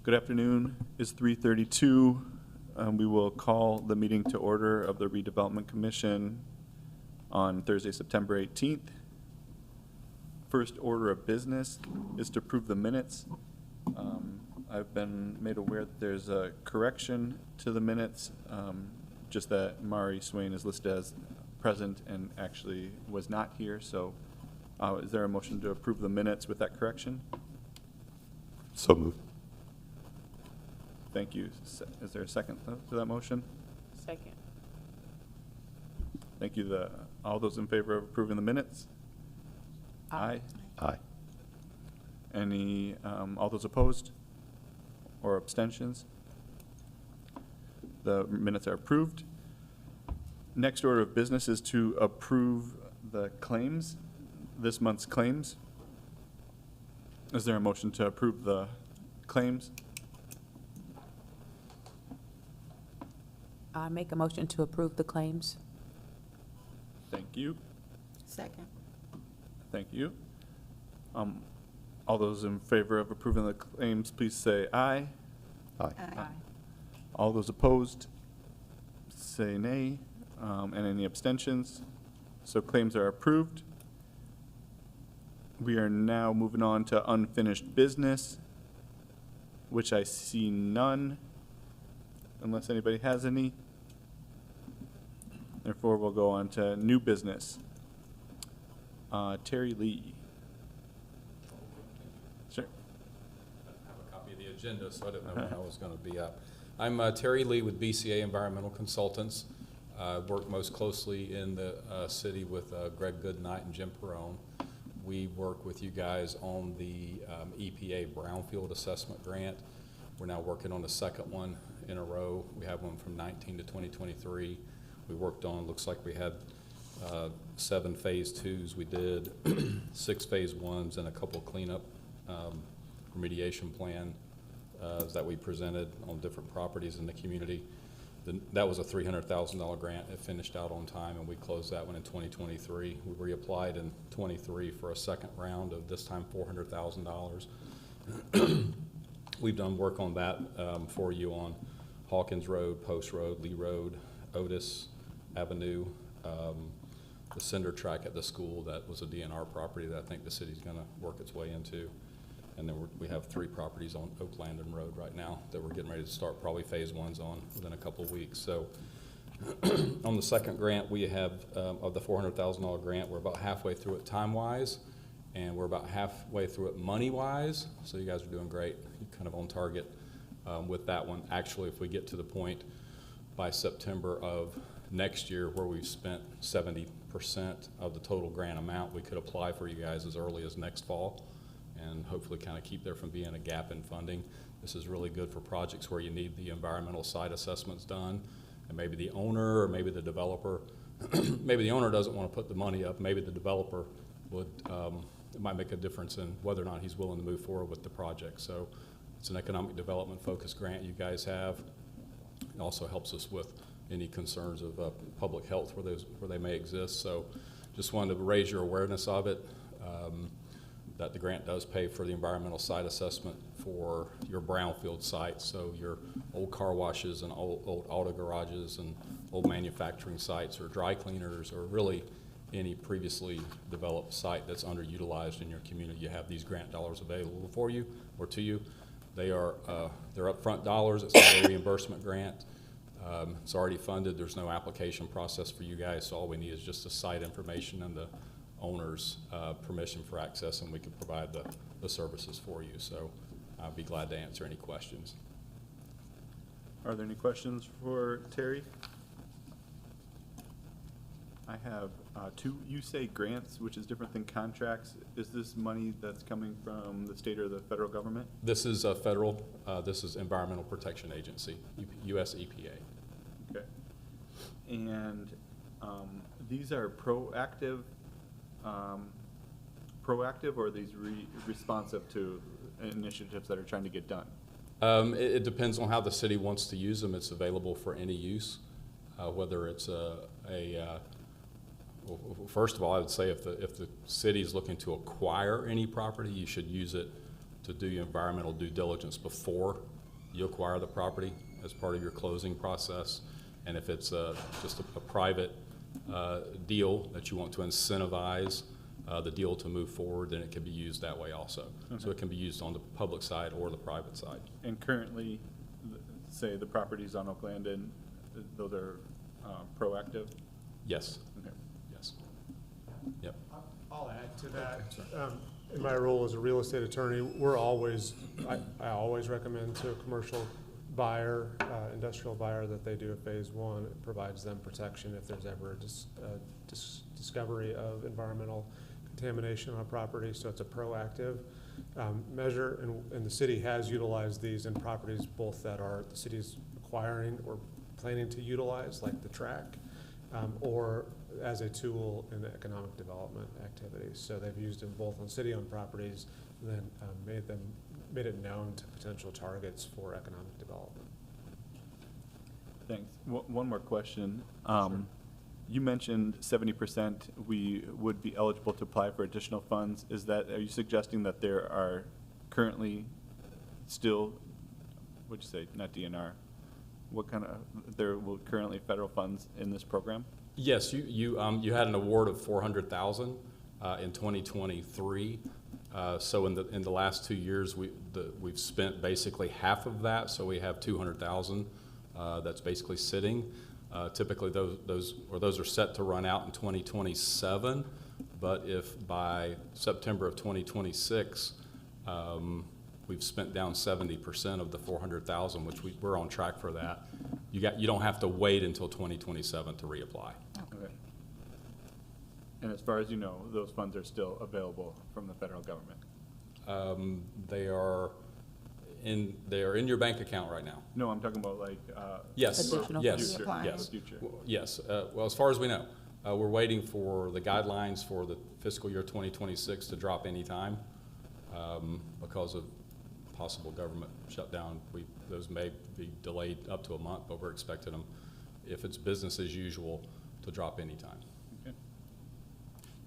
Good afternoon. It's 3:32. We will call the meeting to order of the Redevelopment Commission on Thursday, September 18th. First order of business is to approve the minutes. I've been made aware that there's a correction to the minutes, just that Mari Swain is listed as present and actually was not here. So is there a motion to approve the minutes with that correction? So moved. Thank you. Is there a second to that motion? Second. Thank you. All those in favor of approving the minutes? Aye. Aye. Any, all those opposed or abstentions? The minutes are approved. Next order of business is to approve the claims, this month's claims. Is there a motion to approve the claims? I make a motion to approve the claims. Thank you. Second. Thank you. All those in favor of approving the claims, please say aye. Aye. All those opposed, say nay. And any abstentions? So claims are approved. We are now moving on to unfinished business, which I see none, unless anybody has any. Therefore, we'll go on to new business. Terry Lee. Sure. I have a copy of the agenda, so I didn't know when I was going to be up. I'm Terry Lee with BCA Environmental Consultants. Work most closely in the city with Greg Goodnight and Jim Perrone. We work with you guys on the EPA Brownfield Assessment Grant. We're now working on the second one in a row. We have one from 19 to 2023. We worked on, looks like we had 7 phase 2s. We did 6 phase 1s and a couple cleanup remediation plan that we presented on different properties in the community. That was a $300,000 grant. It finished out on time, and we closed that one in 2023. We reapplied in 23 for a second round of this time $400,000. We've done work on that for you on Hawkins Road, Post Road, Lee Road, Otis Avenue, the cinder track at the school. That was a DNR property that I think the city's going to work its way into. And then we have 3 properties on Oak Landon Road right now that we're getting ready to start probably phase 1s on within a couple of weeks. So on the second grant, we have, of the $400,000 grant, we're about halfway through it time-wise, and we're about halfway through it money-wise. So you guys are doing great. You're kind of on target with that one. Actually, if we get to the point by September of next year where we've spent 70% of the total grant amount, we could apply for you guys as early as next fall, and hopefully kind of keep there from being a gap in funding. This is really good for projects where you need the environmental site assessments done, and maybe the owner or maybe the developer, maybe the owner doesn't want to put the money up, maybe the developer would, it might make a difference in whether or not he's willing to move forward with the project. So it's an economic development focused grant you guys have. It also helps us with any concerns of public health where they may exist. So just wanted to raise your awareness of it. That the grant does pay for the environmental site assessment for your brownfield sites, so your old car washes and old auto garages and old manufacturing sites or dry cleaners or really any previously developed site that's underutilized in your community. You have these grant dollars available for you or to you. They are they're upfront dollars. It's not a reimbursement grant. It's already funded. There's no application process for you guys, so all we need is just the site information and the owner's permission for access, and we can provide the services for you. So I'd be glad to answer any questions. Are there any questions for Terry? I have 2. You say grants, which is different than contracts. Is this money that's coming from the state or the federal government? This is federal. This is Environmental Protection Agency, US EPA. Okay. And these are proactive, or are these responsive to initiatives that are trying to get done? It depends on how the city wants to use them. It's available for any use, whether it's well, first of all, I would say if the city is looking to acquire any property, you should use it to do your environmental due diligence before you acquire the property as part of your closing process. And if it's just a private deal that you want to incentivize the deal to move forward, then it can be used that way also. Okay. So it can be used on the public side or the private side. And currently, say the properties on Oak Landon, those are proactive? Yes, Okay. yes. Yep. I'll add to that. In my role as a real estate attorney, I always recommend to a commercial buyer, industrial buyer, that they do a phase one. It provides them protection if there's ever a discovery of environmental contamination on a property, so it's a proactive measure, and the city has utilized these in properties both that are the city's acquiring or planning to utilize, like the track, or as a tool in the economic development activities. So they've used them both on city-owned properties, and then made it known to potential targets for economic development. Thanks. One more question. Sure. You mentioned 70% we would be eligible to apply for additional funds. Are you suggesting that there are currently still, what'd you say, not DNR? What kind of, there will currently federal funds in this program? Yes, you had an award of $400,000 in 2023. So in the last 2 years, we've spent basically half of that. So we have $200,000 that's basically sitting. Typically, those are set to run out in 2027. But if by September of 2026, we've spent down 70% of the $400,000, which we're on track for that, you don't have to wait until 2027 to reapply. Okay. And as far as you know, those funds are still available from the federal government? They are in your bank account right now. No, I'm talking about like. Yes, Additional yes, future, yes. Future. Yes, well, as far as we know, we're waiting for the guidelines for the fiscal year 2026 to drop anytime because of possible government shutdown. Those may be delayed up to a month, but we're expecting them, if it's business as usual, to drop anytime. Okay.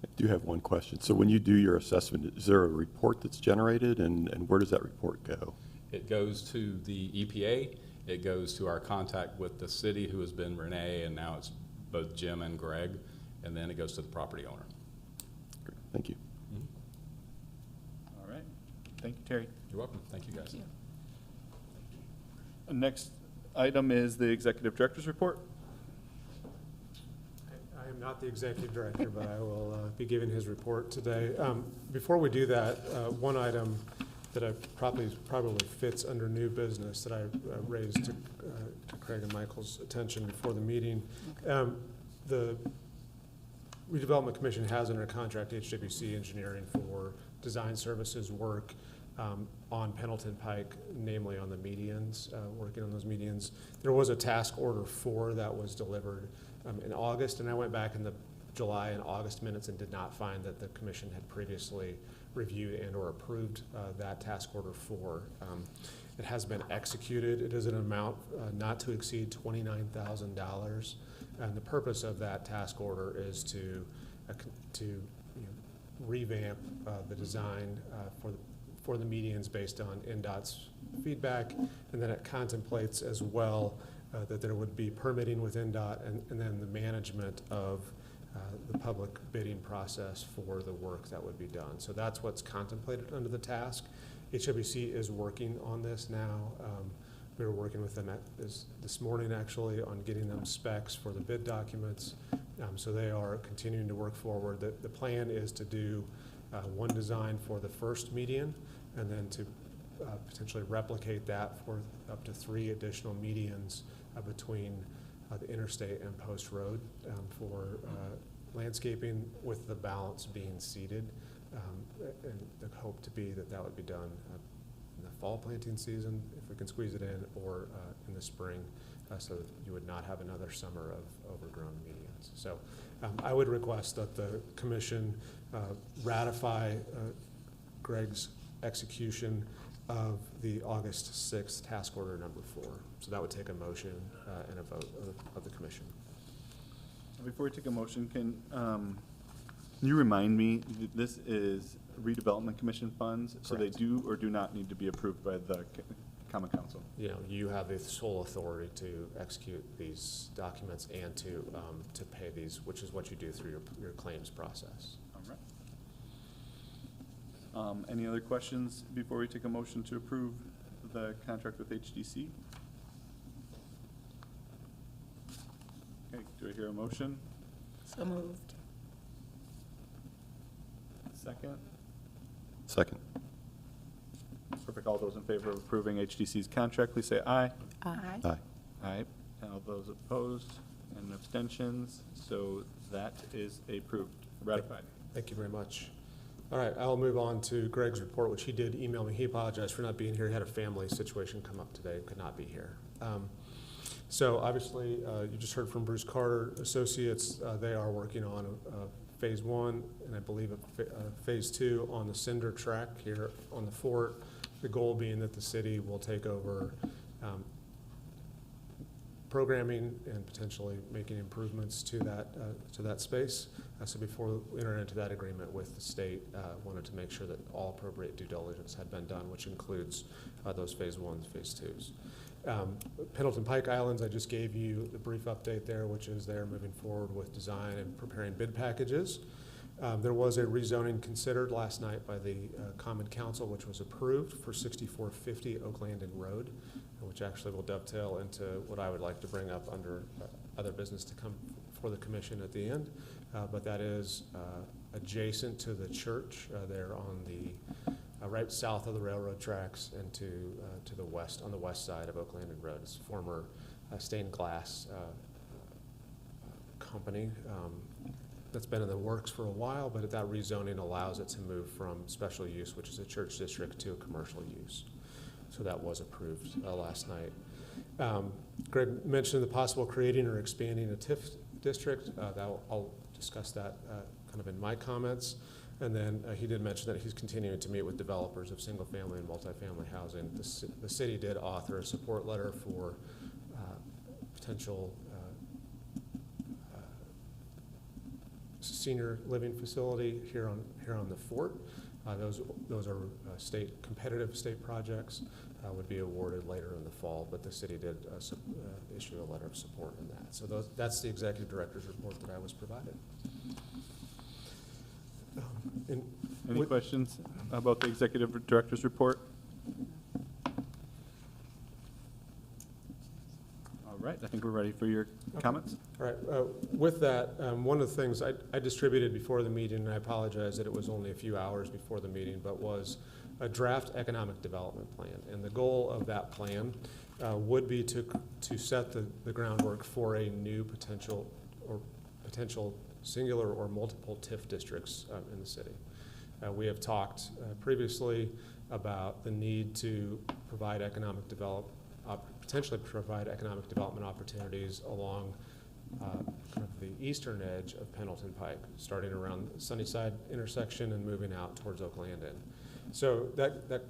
I do have one question. So when you do your assessment, is there a report that's generated, and where does that report go? It goes to the EPA, it goes to our contact with the city, who has been Renee, and now it's both Jim and Greg, and then it goes to the property owner. Great. Thank you. All right. Thank you, Terry. You're welcome. Thank you, guys. Next item is the executive director's report. I am not the executive director, but I will be giving his report today. Before we do that, one item that probably fits under new business that I raised to Craig and Michael's attention before the meeting. The Redevelopment Commission has under contract HWC Engineering for design services work on Pendleton Pike, namely on the medians, working on those medians. There was a task order 4 that was delivered in August, and I went back in the July and August minutes and did not find that the commission had previously reviewed and or approved that task order 4. It has been executed. It is an amount not to exceed $29,000, and the purpose of that task order is to revamp the design for the medians based on NDOT's feedback, and then it contemplates as well that there would be permitting with NDOT and then the management of the public bidding process for the work that would be done. So that's what's contemplated under the task. HWC is working on this now. We were working with them this morning actually on getting them specs for the bid documents. So they are continuing to work forward. The plan is to do one design for the first median, and then to potentially replicate that for up to 3 additional medians between the interstate and Post Road for landscaping, with the balance being seeded. And the hope to be that would be done in the fall planting season, if we can squeeze it in, or in the spring, so that you would not have another summer of overgrown medians. So I would request that the commission ratify Greg's execution of the August 6th task order number 4. So that would take a motion and a vote of the commission. Before we take a motion, can you remind me, this is redevelopment commission funds, so they Correct. do or do not need to be approved by the Common Council. You have the sole authority to execute these documents and to pay these, which is what you do through your claims process. All right. Any other questions before we take a motion to approve the contract with HDC? Okay, do I hear a motion? So moved. Second? Second. Perfect. All those in favor of approving HDC's contract, please say aye. Aye. Aye. Aye. And all those opposed and abstentions, so that is approved, ratified. Thank you very much. All right, I'll move on to Greg's report, which he did email me. He apologized for not being here. He had a family situation come up today and could not be here. So obviously, you just heard from Bruce Carter Associates. They are working on phase 1 and I believe phase 2 on the cinder track here on the fort. The goal being that the city will take over programming and potentially making improvements to that space. So before we enter into that agreement with the state, wanted to make sure that all appropriate due diligence had been done, which includes those phase 1s, phase 2s. Pendleton Pike Islands, I just gave you the brief update there, which is they're moving forward with design and preparing bid packages. There was a rezoning considered last night by the Common Council, which was approved for 6450 Oak Landing Road, which actually will dovetail into what I would like to bring up under other business to come for the commission at the end. But that is adjacent to the church there on the right south of the railroad tracks and to the west, on the west side of Oak Landing Road. It's a former stained glass company that's been in the works for a while, but that rezoning allows it to move from special use, which is a church district, to a commercial use. So that was approved last night. Greg mentioned the possible creating or expanding a TIF district. I'll discuss that kind of in my comments. And then he did mention that he's continuing to meet with developers of single-family and multifamily housing. The city did author a support letter for potential senior living facility here on the fort. Those are competitive state projects, would be awarded later in the fall, but the city did issue a letter of support in that. So that's the executive director's report that I was provided. Any questions about the executive director's report? All right, I think we're ready for your comments. All right, with that, one of the things I distributed before the meeting, and I apologize that it was only a few hours before the meeting, but was a draft economic development plan. And the goal of that plan would be to set the groundwork for a new potential singular or multiple TIF districts in the city. We have talked previously about the need to provide potentially provide economic development opportunities along kind of the eastern edge of Pendleton Pike, starting around Sunnyside intersection and moving out towards Oak Landing. So that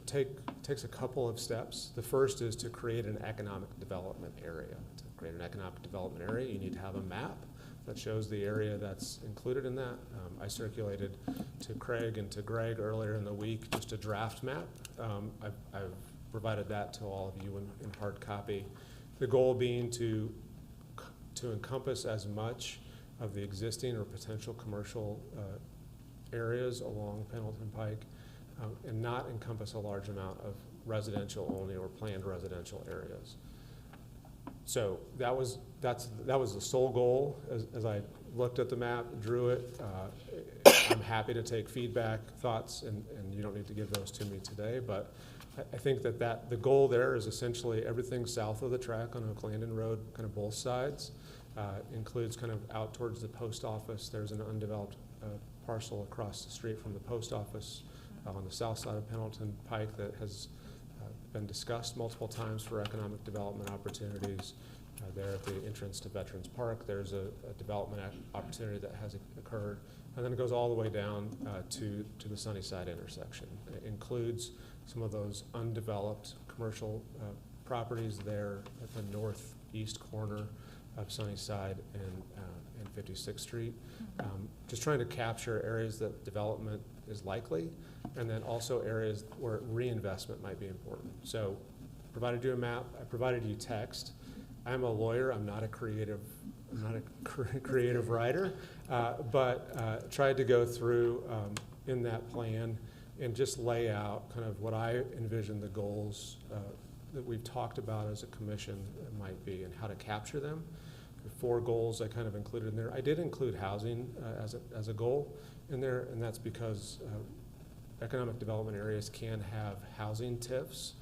takes a couple of steps. The first is to create an economic development area. To create an economic development area, you need to have a map that shows the area that's included in that. I circulated to Craig and to Greg earlier in the week just a draft map. I've provided that to all of you in hard copy. The goal being to encompass as much of the existing or potential commercial areas along Pendleton Pike and not encompass a large amount of residential only or planned residential areas. So that was the sole goal as I looked at the map, drew it. I'm happy to take feedback, thoughts, and you don't need to give those to me today, but I think that the goal there is essentially everything south of the track on Oak Landing Road, kind of both sides, includes kind of out towards the post office. There's an undeveloped parcel across the street from the post office on the south side of Pendleton Pike that has been discussed multiple times for economic development opportunities. There at the entrance to Veterans Park, there's a development opportunity that has occurred. And then it goes all the way down to the Sunnyside intersection. It includes some of those undeveloped commercial properties there at the northeast corner of Sunnyside and 56th Street. Just trying to capture areas that development is likely, and then also areas where reinvestment might be important. So provided you a map, I provided you text. I'm a lawyer, I'm not a creative writer, but tried to go through in that plan and just lay out kind of what I envision the goals that we've talked about as a commission might be and how to capture them. The 4 goals I kind of included in there. I did include housing as a goal in there, and that's because economic development areas can have housing TIFs,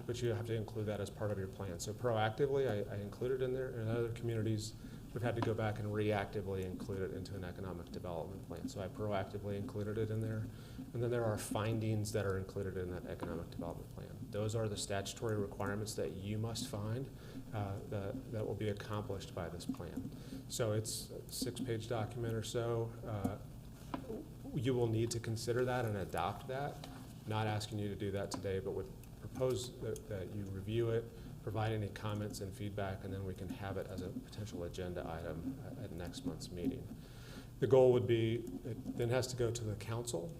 but you have to include that as part of your plan. So proactively, I included in there. In other communities, we've had to go back and reactively include it into an economic development plan. So I proactively included it in there. And then there are findings that are included in that economic development plan. Those are the statutory requirements that you must find that will be accomplished by this plan. So it's a 6-page document or so. You will need to consider that and adopt that. Not asking you to do that today, but would propose that you review it, provide any comments and feedback, and then we can have it as a potential agenda item at next month's meeting. The goal would be, it then has to go to the council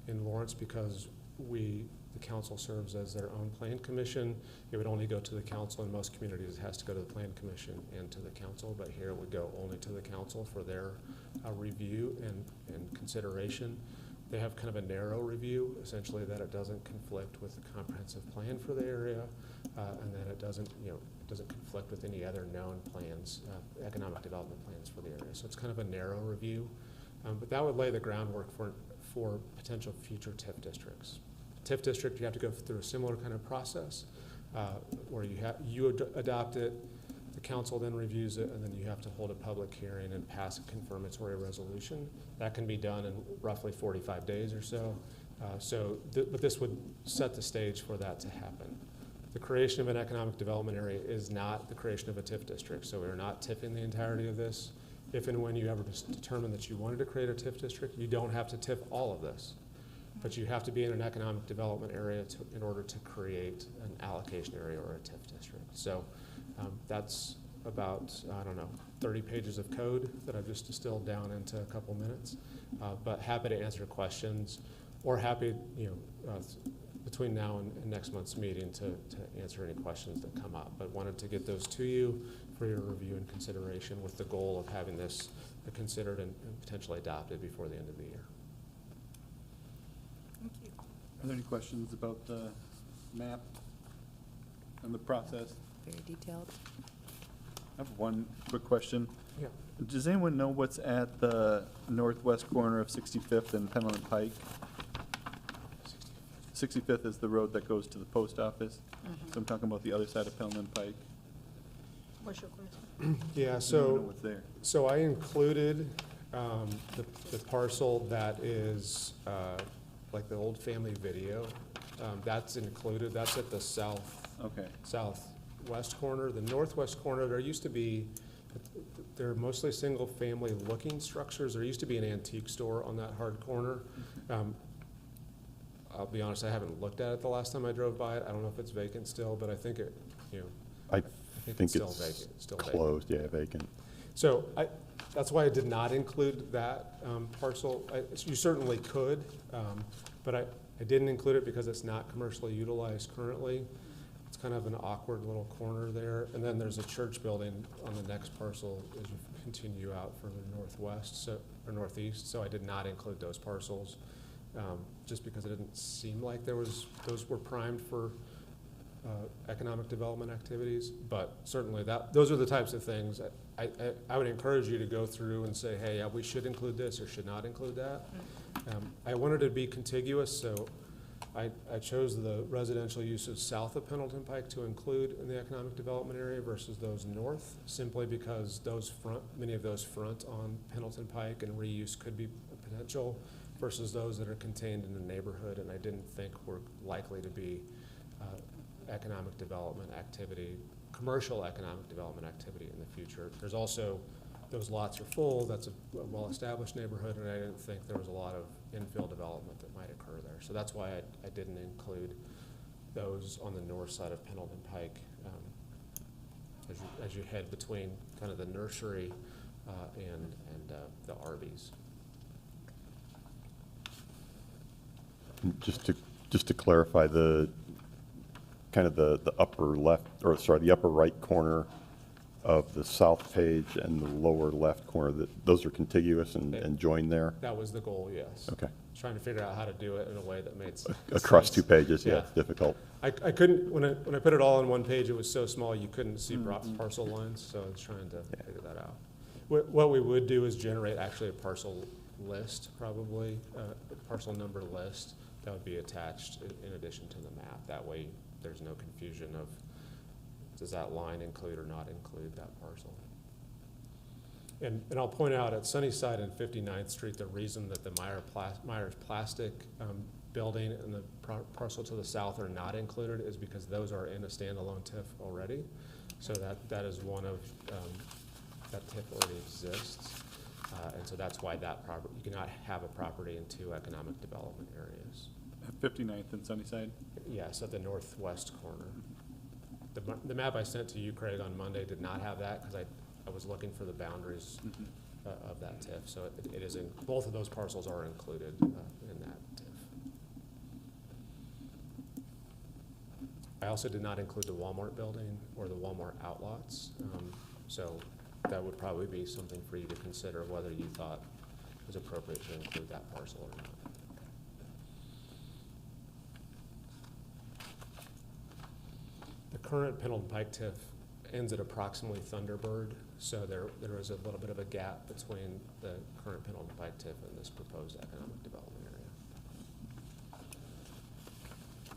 in Lawrence because the council serves as their own plan commission. It would only go to the council. In most communities, it has to go to the plan commission and to the council, but here it would go only to the council for their review and consideration. They have kind of a narrow review, essentially that it doesn't conflict with the comprehensive plan for the area, and that it doesn't conflict with any other known plans, economic development plans for the area. So it's kind of a narrow review, but that would lay the groundwork for potential future TIF districts. TIF district, you have to go through a similar kind of process where you adopt it, the council then reviews it, and then you have to hold a public hearing and pass a confirmatory resolution. That can be done in roughly 45 days or so. But this would set the stage for that to happen. The creation of an economic development area is not the creation of a TIF district, so we're not TIFing the entirety of this. If and when you ever determine that you wanted to create a TIF district, you don't have to TIF all of this. But you have to be in an economic development area in order to create an allocation area or a TIF district. So that's about, 30 pages of code that I've just distilled down into a couple minutes. But happy to answer questions, or happy, between now and next month's meeting to answer any questions that come up. But wanted to get those to you for your review and consideration with the goal of having this considered and potentially adopted before the end of the year. Thank you. Are there any questions about the map and the process? Very detailed. I have one quick question. Yeah. Does anyone know what's at the northwest corner of 65th and Pendleton Pike? 65th is the road that goes to the post office. So I'm talking about the other side of Pendleton Pike. What's your question? Yeah, Does anyone know what's there? so I included the parcel that is like the old family video. That's included. That's at the Okay. southwest corner. The northwest corner, they're mostly single family looking structures. There used to be an antique store on that hard corner. I'll be honest, I haven't looked at it the last time I drove by it. I don't know if it's vacant still, but I think it, I think think still it's vacant. Still closed, yeah, vacant. So that's why I did not include that parcel. You certainly could, but I didn't include it because it's not commercially utilized currently. It's kind of an awkward little corner there. And then there's a church building on the next parcel as you continue out further northwest or northeast. So I did not include those parcels just because it didn't seem like those were primed for economic development activities. But certainly those are the types of things I would encourage you to go through and say, hey, yeah, we should include this or should not include that. I wanted to be contiguous, so I chose the residential uses south of Pendleton Pike to include in the economic development area versus those north, simply because many of those front on Pendleton Pike and reuse could be a potential versus those that are contained in the neighborhood, and I didn't think were likely to be economic development activity, commercial economic development activity in the future. There's also, those lots are full, that's a well-established neighborhood, and I didn't think there was a lot of infill development that might occur there. So that's why I didn't include those on the north side of Pendleton Pike as you head between kind of the nursery and the RVs. And just to clarify, the kind of the upper left, or sorry, the upper right corner of the south page and the lower left corner, those are contiguous and joined there? That was the goal, yes. Okay. Trying to figure out how to do it in a way that made sense. Across two pages, yeah, Yeah. it's difficult. I couldn't, when I put it all on one page, it was so small you couldn't see parcel lines, so I was trying to figure that out. What we would do is generate actually a parcel list, probably, a parcel number list that would be attached in addition to the map. That way, there's no confusion of, does that line include or not include that parcel? And I'll point out at Sunnyside and 59th Street, the reason that the Myers Plastic building and the parcel to the south are not included is because those are in a standalone TIF already. So that is one of, that TIF already exists. And so that's why that property, you cannot have a property in two economic development areas. At 59th and Sunnyside? Yes, at the northwest corner. The map I sent to you, Craig, on Monday did not have that because I was looking for the boundaries of that TIF. So it is in, both of those parcels are included in that TIF. I also did not include the Walmart building or the Walmart outlots. So that would probably be something for you to consider whether you thought it was appropriate to include that parcel or not. The current Pendleton Pike TIF ends at approximately Thunderbird, so there is a little bit of a gap between the current Pendleton Pike TIF and this proposed economic development area.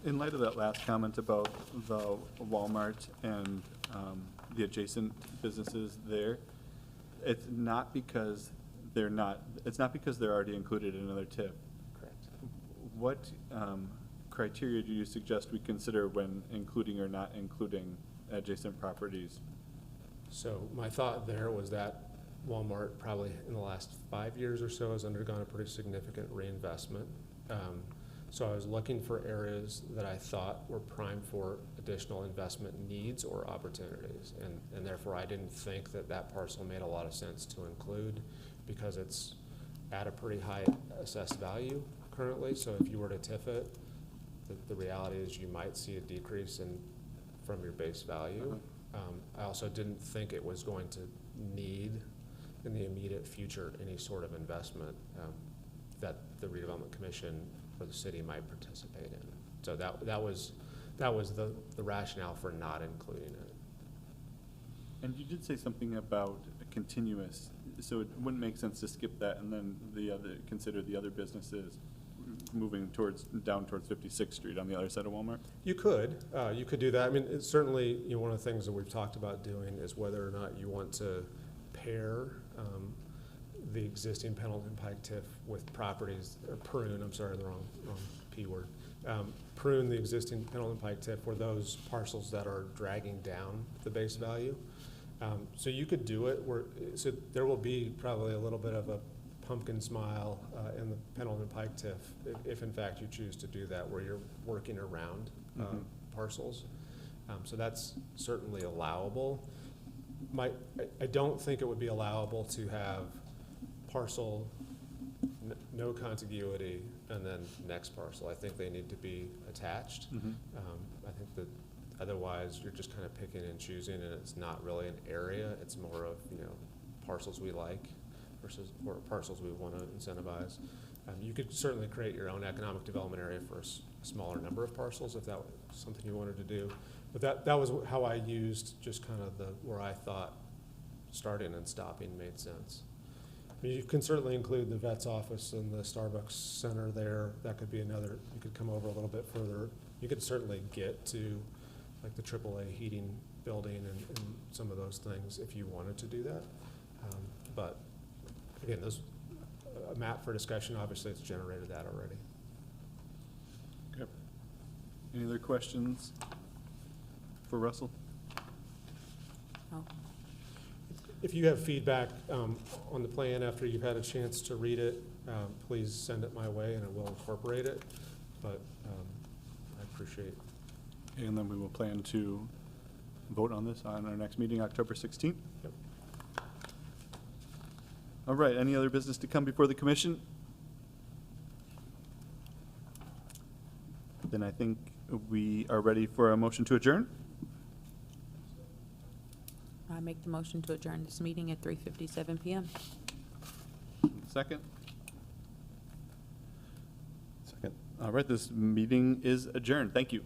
In light of that last comment about the Walmart and the adjacent businesses there, it's not because they're already included in another TIF. Correct. What criteria do you suggest we consider when including or not including adjacent properties? So my thought there was that Walmart probably in the last 5 years or so has undergone a pretty significant reinvestment. So I was looking for areas that I thought were prime for additional investment needs or opportunities. And therefore I didn't think that that parcel made a lot of sense to include because it's at a pretty high assessed value currently. So if you were to TIF it, the reality is you might see a decrease from your base value. I also didn't think it was going to need in the immediate future any sort of investment that the Redevelopment Commission or the city might participate in. So that was the rationale for not including it. And you did say something about continuous, so it wouldn't make sense to skip that and then consider the other businesses moving down towards 56th Street on the other side of Walmart? You could do that. I mean, it's certainly, one of the things that we've talked about doing is whether or not you want to pair the existing Pendleton Pike TIF with properties, or prune, I'm sorry, the wrong P word. Prune the existing Pendleton Pike TIF for those parcels that are dragging down the base value. So you could do it so there will be probably a little bit of a pumpkin smile in the Pendleton Pike TIF, if in fact you choose to do that, where you're working around parcels. So that's certainly allowable. I don't think it would be allowable to have parcel, no contiguity, and then next parcel. I think they need to be attached. I think that otherwise you're just kind of picking and choosing, and it's not really an area. It's more of parcels we like versus parcels we want to incentivize. You could certainly create your own economic development area for a smaller number of parcels if that was something you wanted to do. But that was how I used just kind of where I thought starting and stopping made sense. I mean, you can certainly include the vet's office and the Starbucks center there. That could be another, you could come over a little bit further. You could certainly get to like the AAA heating building and some of those things if you wanted to do that. But again, a map for discussion, obviously it's generated that already. Okay. Any other questions for Russell? Oh, If you have feedback on the plan after you've had a chance to read it, please send it my way and I will incorporate it. But I appreciate it. And then we will plan to vote on this on our next meeting, October 16th. Yep. All right, any other business to come before the commission? Then I think we are ready for a motion to adjourn. I make the motion to adjourn this meeting at 3:57 PM. Second. Second. All right, this meeting is adjourned. Thank you.